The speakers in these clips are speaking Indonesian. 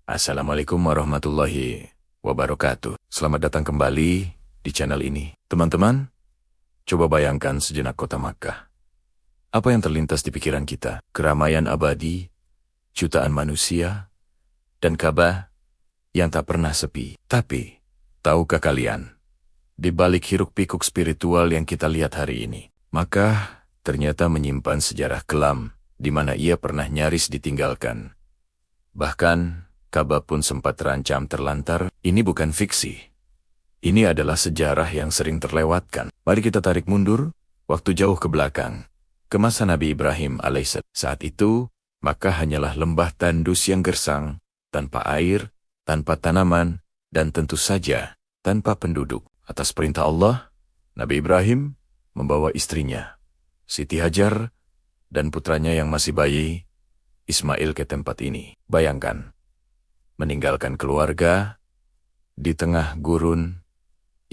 Assalamualaikum warahmatullahi wabarakatuh. Selamat datang kembali di channel ini. Teman-teman, coba bayangkan sejenak kota Makkah. Apa yang terlintas di pikiran kita? Keramaian abadi, jutaan manusia, dan Ka'bah yang tak pernah sepi. Tapi, tahukah kalian, di balik hiruk-pikuk spiritual yang kita lihat hari ini, Makkah ternyata menyimpan sejarah kelam di mana ia pernah nyaris ditinggalkan. Bahkan, Ka'bah pun sempat terancam terlantar. Ini bukan fiksi. Ini adalah sejarah yang sering terlewatkan. Mari kita tarik mundur, waktu jauh ke belakang, ke masa Nabi Ibrahim alaihissalam. Saat itu, Makkah hanyalah lembah tandus yang gersang, tanpa air, tanpa tanaman, dan tentu saja, tanpa penduduk. Atas perintah Allah, Nabi Ibrahim membawa istrinya, Siti Hajar, dan putranya yang masih bayi, Ismail ke tempat ini. Bayangkan, meninggalkan keluarga di tengah gurun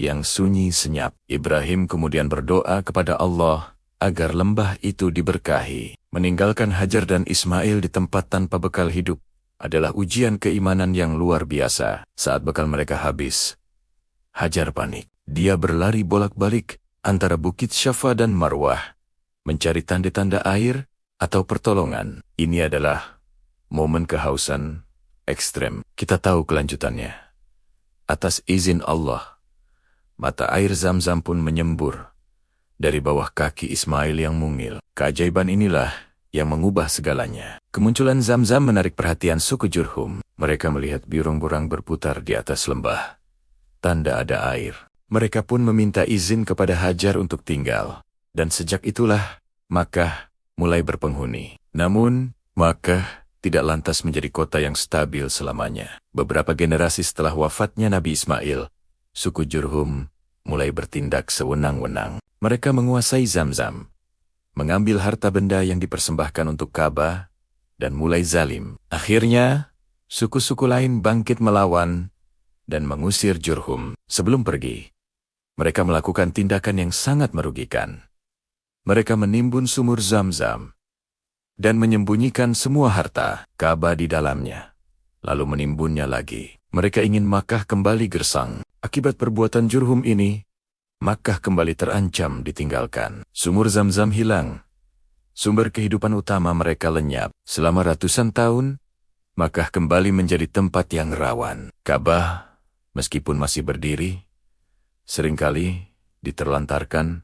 yang sunyi senyap. Ibrahim kemudian berdoa kepada Allah agar lembah itu diberkahi. Meninggalkan Hajar dan Ismail di tempat tanpa bekal hidup adalah ujian keimanan yang luar biasa. Saat bekal mereka habis, Hajar panik. Dia berlari bolak-balik antara Bukit Syafa dan Marwah, mencari tanda-tanda air atau pertolongan. Ini adalah momen kehausan ekstrem. Kita tahu kelanjutannya. Atas izin Allah, mata air Zam-Zam pun menyembur dari bawah kaki Ismail yang mungil. Keajaiban inilah yang mengubah segalanya. Kemunculan Zam-Zam menarik perhatian suku Jurhum. Mereka melihat burung-burung berputar di atas lembah. Tanda ada air. Mereka pun meminta izin kepada Hajar untuk tinggal. Dan sejak itulah, Makkah mulai berpenghuni. Namun, Makkah tidak lantas menjadi kota yang stabil selamanya. Beberapa generasi setelah wafatnya Nabi Ismail, suku Jurhum mulai bertindak sewenang-wenang. Mereka menguasai Zam-Zam, mengambil harta benda yang dipersembahkan untuk Ka'bah, dan mulai zalim. Akhirnya, suku-suku lain bangkit melawan dan mengusir Jurhum. Sebelum pergi, mereka melakukan tindakan yang sangat merugikan. Mereka menimbun sumur Zam-Zam dan menyembunyikan semua harta Ka'bah di dalamnya, lalu menimbunnya lagi. Mereka ingin Makkah kembali gersang. Akibat perbuatan Jurhum ini, Makkah kembali terancam ditinggalkan. Sumur Zam-Zam hilang. Sumber kehidupan utama mereka lenyap. Selama ratusan tahun, Makkah kembali menjadi tempat yang rawan. Ka'bah, meskipun masih berdiri, seringkali diterlantarkan,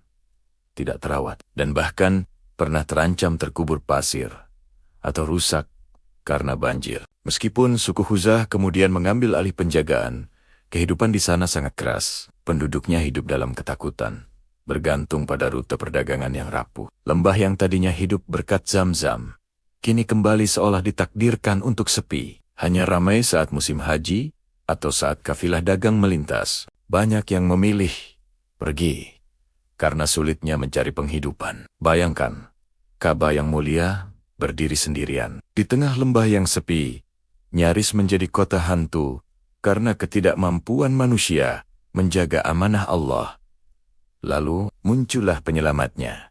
tidak terawat, dan bahkan pernah terancam terkubur pasir atau rusak karena banjir. Meskipun suku Khuzah kemudian mengambil alih penjagaan, kehidupan di sana sangat keras. Penduduknya hidup dalam ketakutan, bergantung pada rute perdagangan yang rapuh. Lembah yang tadinya hidup berkat Zam-Zam, kini kembali seolah ditakdirkan untuk sepi. Hanya ramai saat musim haji atau saat kafilah dagang melintas. Banyak yang memilih pergi karena sulitnya mencari penghidupan. Bayangkan, Ka'bah yang mulia berdiri sendirian di tengah lembah yang sepi, nyaris menjadi kota hantu karena ketidakmampuan manusia menjaga amanah Allah. Lalu muncullah penyelamatnya,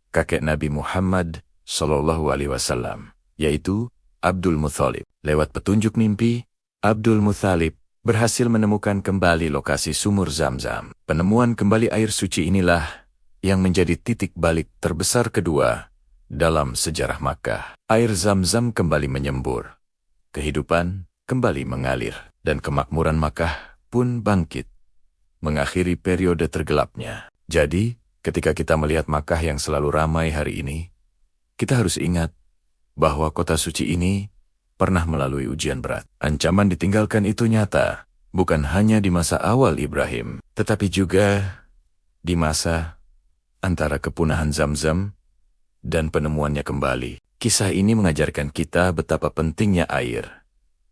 kakek Nabi Muhammad SAW, yaitu Abdul Muthalib. Lewat petunjuk mimpi, Abdul Muthalib berhasil menemukan kembali lokasi sumur Zam-Zam. Penemuan kembali air suci inilah yang menjadi titik balik terbesar kedua dalam sejarah Makkah. Air Zam-Zam kembali menyembur, kehidupan kembali mengalir, dan kemakmuran Makkah pun bangkit, mengakhiri periode tergelapnya. Jadi, ketika kita melihat Makkah yang selalu ramai hari ini, kita harus ingat bahwa kota suci ini pernah melalui ujian berat. Ancaman ditinggalkan itu nyata, bukan hanya di masa awal Ibrahim, tetapi juga di masa antara kepunahan Zam-Zam dan penemuannya kembali. Kisah ini mengajarkan kita betapa pentingnya air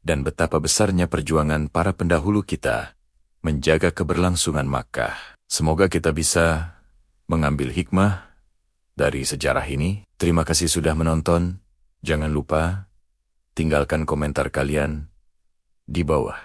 dan betapa besarnya perjuangan para pendahulu kita menjaga keberlangsungan Makkah. Semoga kita bisa mengambil hikmah dari sejarah ini. Terima kasih sudah menonton. Jangan lupa tinggalkan komentar kalian di bawah.